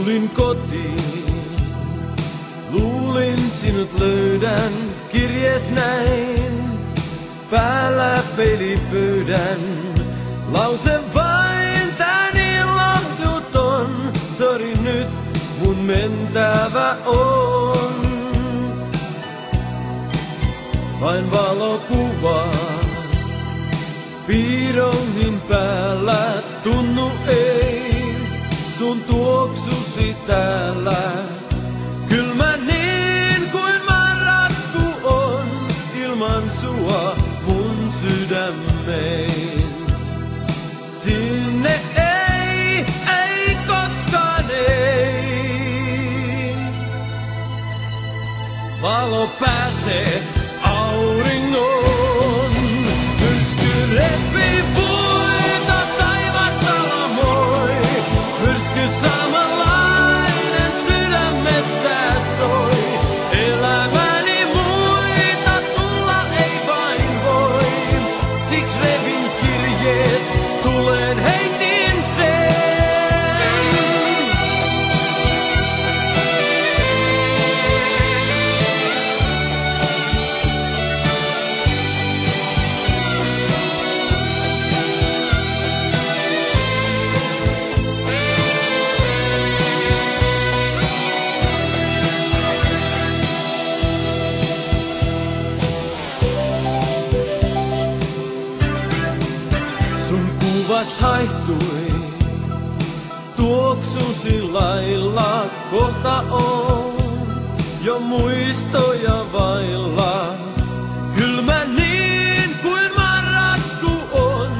Tulin kotiin, luulin sinut löydän, kirjes näin. Päällä pelipöydän, lause vain tän ilahduton. Sori nyt, mun mentävä on. Vain valokuvas, piirongin päällä, tunnu ei sun tuoksusi täällä. Kylmä niin kuin marrasku on, ilman sua mun sydämein. Sinne ei koskaan ei. Valo pääsee auringon, myrsky repii puita, taivas salamoi. Myrsky samanlainen sydämessä soi. Elämäni muita tulla ei vain voi. Siksi revin kirjees, tulen heitin sen. Sun kuvas haihtui, tuoksusi lailla, kohta on jo muistoja vailla. Kylmä niin kuin marrasku on,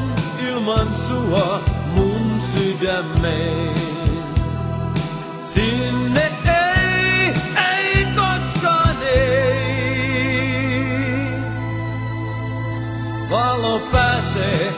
ilman sua mun sydämein. Sinne ei koskaan ei. Valo pääsee